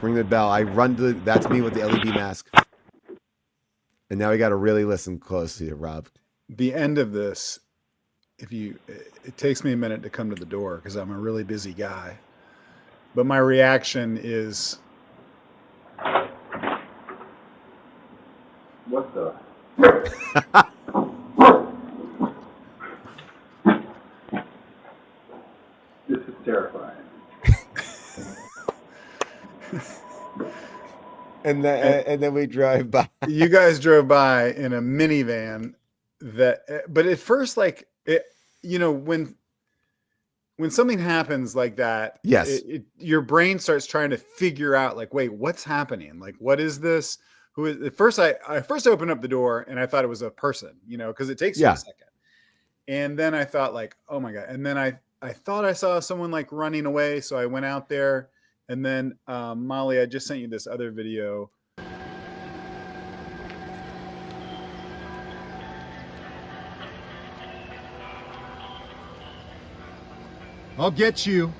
Ring the bell. I run to that's me with the LED mask. And now we got to really listen closely to Rob. The end of this it takes me a minute to come to the door because I'm a really busy guy. But my reaction is, what the? This is terrifying. And then we drive by. You guys drove by in a minivan but at first, like, it, when something happens like that, yes, your brain starts trying to figure out, like, wait, what's happening? Like, what is this? Who is? At first, I opened up the door and I thought it was a person, because it takes you a second. And then I thought, like, oh my God. And then I thought I saw someone like running away. So I went out there. And then Molly, I just sent you this other video. I'll get you.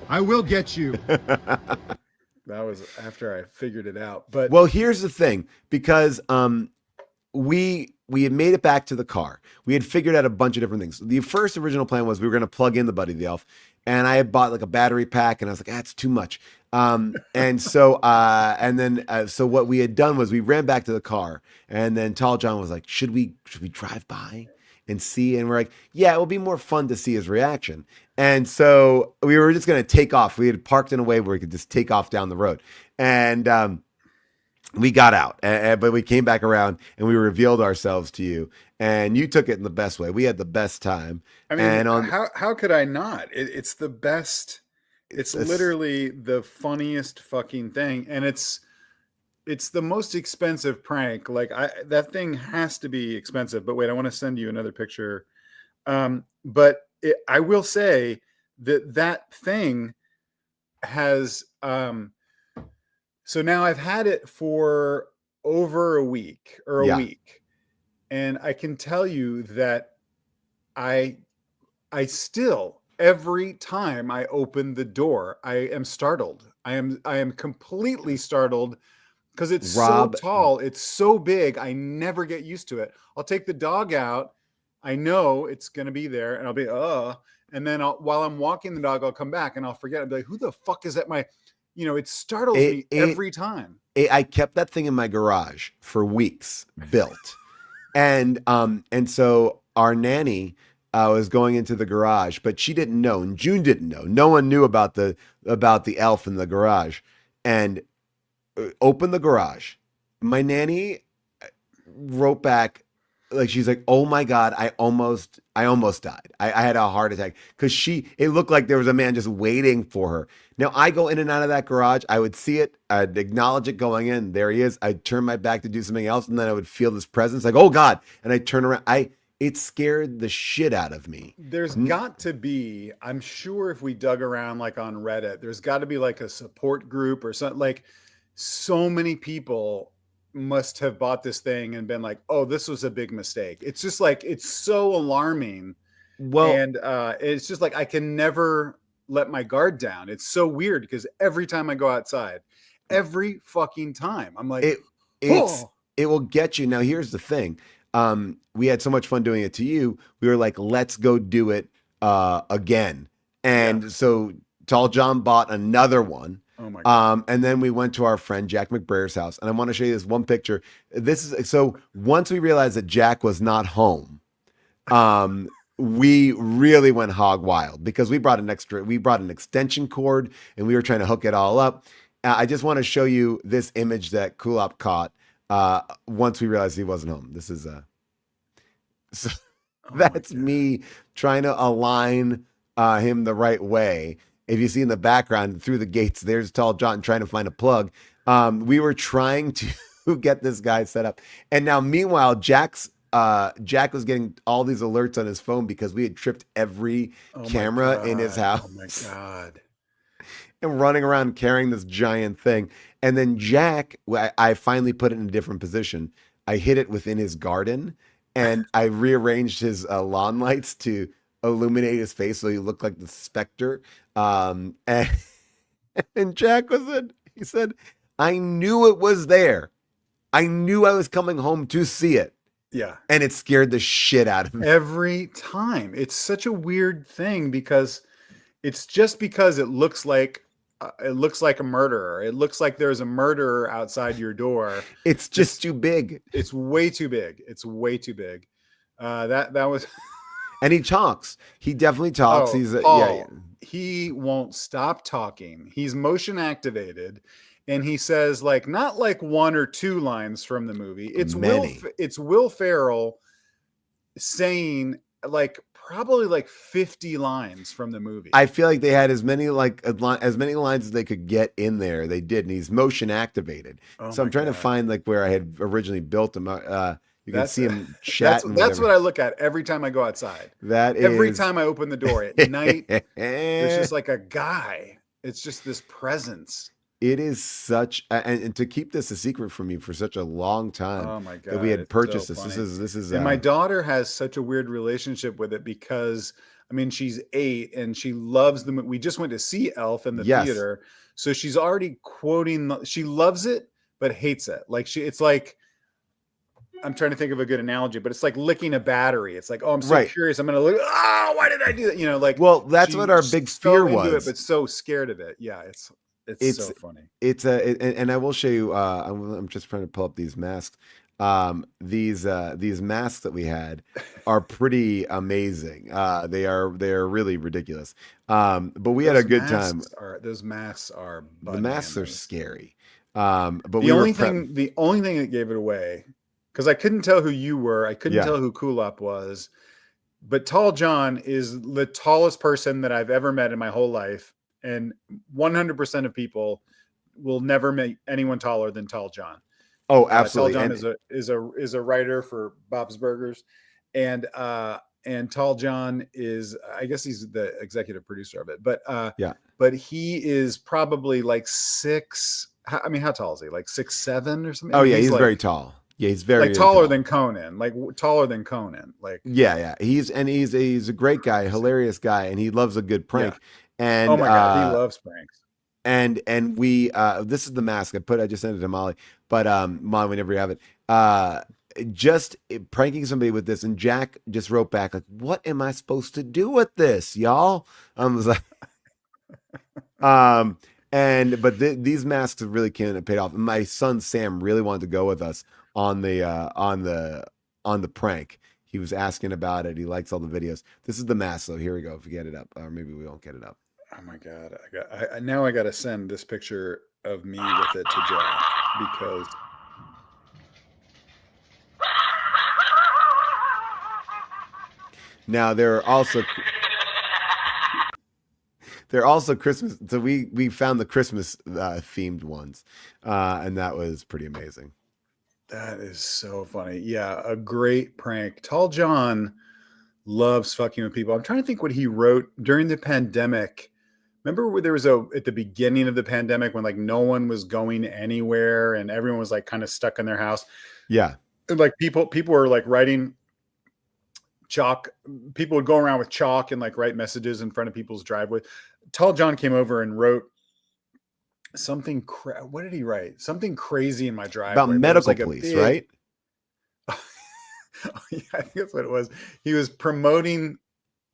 I will get you. That was after I figured it out. But well, here's the thing, because we had made it back to the car. We had figured out a bunch of different things. The first original plan was we were going to plug in the Buddy the Elf, and I had bought like a battery pack, and I was like, it's too much. And so so what we had done was we ran back to the car, and then Tall John was like, should we drive by and see? And we're like, yeah, it will be more fun to see his reaction. And so we were just going to take off. We had parked in a way where we could just take off down the road. And we got out, but we came back around and we revealed ourselves to you. And you took it in the best way. We had the best time. I mean, how could I not? It's the best. It's literally the funniest fucking thing. And it's the most expensive prank. Like, that thing has to be expensive. But wait, I want to send you another picture. But I will say that thing has, so now I've had it for over a week or a week. And I can tell you that I still, every time I open the door, I am startled. I am completely startled because it's so tall. It's so big. I never get used to it. I'll take the dog out. I know it's going to be there and I'll be, and then while I'm walking the dog, I'll come back and I'll forget. I'll be like, who the fuck is that? It startles me every time. I kept that thing in my garage for weeks built. And so our nanny was going into the garage, but she didn't know, and June didn't know. No one knew about the elf in the garage, and opened the garage. My nanny wrote back, like, she's like, oh my God, I almost died. I had a heart attack because it looked like there was a man just waiting for her. Now I go in and out of that garage. I would see it. I'd acknowledge it going in. There he is. I'd turn my back to do something else. And then I would feel this presence like, oh God. And I turn around. It scared the shit out of me. There's got to be, I'm sure if we dug around like on Reddit, there's got to be like a support group or something. Like, so many people must have bought this thing and been like, oh, this was a big mistake. It's just like, it's so alarming. Well, and it's just like, I can never let my guard down. It's so weird because every time I go outside, every fucking time I'm like, it will get you. Now, here's the thing. We had so much fun doing it to you. We were like, let's go do it again. And so Tall John bought another one. Oh my God. And then we went to our friend Jack McBrair's house, and I want to show you this one picture. So once we realized that Jack was not home, we really went hog wild because we brought an extension cord and we were trying to hook it all up. I just want to show you this image that Kulop caught once we realized he wasn't home. This is that's me trying to align him the right way. If you see in the background through the gates, there's Tall John trying to find a plug. We were trying to get this guy set up. And now, meanwhile, Jack was getting all these alerts on his phone because we had tripped every camera in his house. Oh my God. And running around carrying this giant thing. And then Jack, I finally put it in a different position. I hid it within his garden and I rearranged his lawn lights to illuminate his face so he looked like the specter. And Jack he said, I knew it was there. I knew I was coming home to see it. Yeah. And it scared the shit out of me. Every time. It's such a weird thing because it's just because it looks like a murderer. It looks like there's a murderer outside your door. It's just too big. It's way too big. It's way too big. That was. And he talks. He definitely talks. He won't stop talking. He's motion activated, and he says like not like one or two lines from the movie. It's Will Ferrell saying like probably like 50 lines from the movie. I feel like they had as many lines as they could get in there. They did, and he's motion activated. So I'm trying to find like where I had originally built him. You can see him chatting. That's what I look at every time I go outside. Every time I open the door at night, there's just like a guy. It's just this presence. It is such, and to keep this a secret from you for such a long time. Oh my God, that we had purchased so this. funny. This is. And my daughter has such a weird relationship with it because I mean she's 8 and she loves the. We just went to see Elf in the theater, so she's already quoting. She loves it but hates it. Like it's like. I'm trying to think of a good analogy, but it's like licking a battery. It's like, oh, I'm so curious. I'm going to look. Oh, why did I do that? You know, like. Well, that's what our big fear was. But so scared of it. Yeah, it's so funny. And I will show you. I'm just trying to pull up these masks. These masks that we had are pretty amazing. They are really ridiculous. But we had a good time. Those masks are. The masks are scary. But the only thing that gave it away. Because I couldn't tell who you were. I couldn't tell who Kulop was. But Tall John is the tallest person that I've ever met in my whole life. And 100% of people will never meet anyone taller than Tall John. Oh, absolutely. Tall John is a writer for Bob's Burgers. And Tall John is, I guess he's the executive producer of it. But but he is probably like 6. I mean, how tall is he? Like 6'7" or something? Oh, yeah, he's like, very tall. Yeah, he's very like taller than Conan, like taller than Conan. Like he's a great guy, hilarious guy, and he loves a good prank. Yeah. And oh my God, he loves pranks. And we this is the mask I just sent it to Molly, but Molly, whenever you have it, just pranking somebody with this, and Jack just wrote back like, "What am I supposed to do with this, y'all?" I was like, these masks really came and paid off. And my son Sam really wanted to go with us on the prank. He was asking about it. He likes all the videos. This is the mask, so here we go. If we get it up, or maybe we won't get it up. Oh my God! I got to send this picture of me with it to Jack because. Now there are also Christmas. So we found the Christmas themed ones, and that was pretty amazing. That is so funny. Yeah, a great prank. Tall John loves fucking with people. I'm trying to think what he wrote during the pandemic. Remember where there was at the beginning of the pandemic when like no one was going anywhere and everyone was like kind of stuck in their house. Yeah. And like people were like writing chalk. People would go around with chalk and like write messages in front of people's driveway. Tall John came over and wrote something. What did he write? Something crazy in my driveway about medical police, right? Yeah, I think that's what it was. He was promoting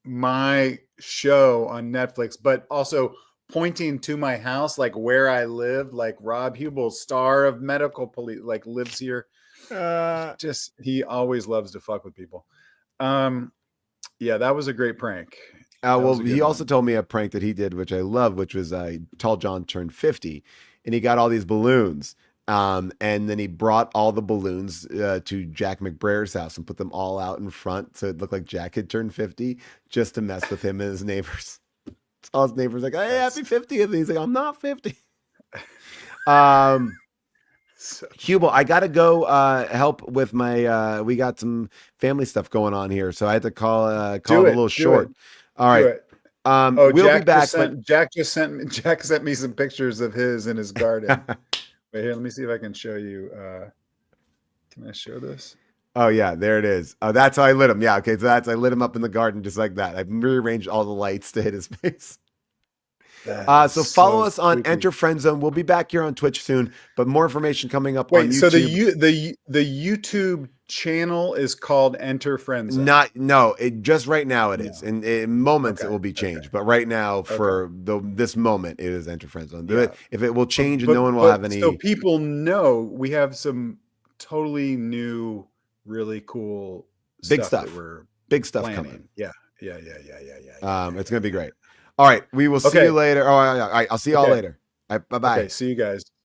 my show on Netflix, but also pointing to my house, like where I live, like Rob Hubel, star of Medical Police, like lives here. Just he always loves to fuck with people. Yeah, that was a great prank. Well, he also told me a prank that he did, which I love, which was Tall John turned 50, and he got all these balloons. And then he brought all the balloons to Jack McBrair's house and put them all out in front so it looked like Jack had turned 50 just to mess with him and his neighbors. All his neighbors like, hey, happy 50th. And he's like, I'm not 50. Hubel, I got to go help with my, we got some family stuff going on here. So I had to call it a little short. All right. We'll Jack be back. Jack sent me some pictures of his in his garden. Wait, here, let me see if I can show you. Can I show this? Oh yeah, there it is. Oh, that's how I lit him. Yeah, okay. So I lit him up in the garden just like that. I rearranged all the lights to hit his face. So follow us on Enter Friendzone. We'll be back here on Twitch soon, but more information coming up on YouTube. So the YouTube channel is called Enter Friendzone. Just right now it is. And in moments it will be changed. But right now, for this moment, it is Enter Friendzone. Yeah. If it will change and no one will have any. So people know we have some totally new, really cool big stuff. That we're big stuff planning. Coming. Yeah. It's gonna be great. All right, we will see you later. All right, I'll see you all later. All right, bye-bye. Okay, see you guys.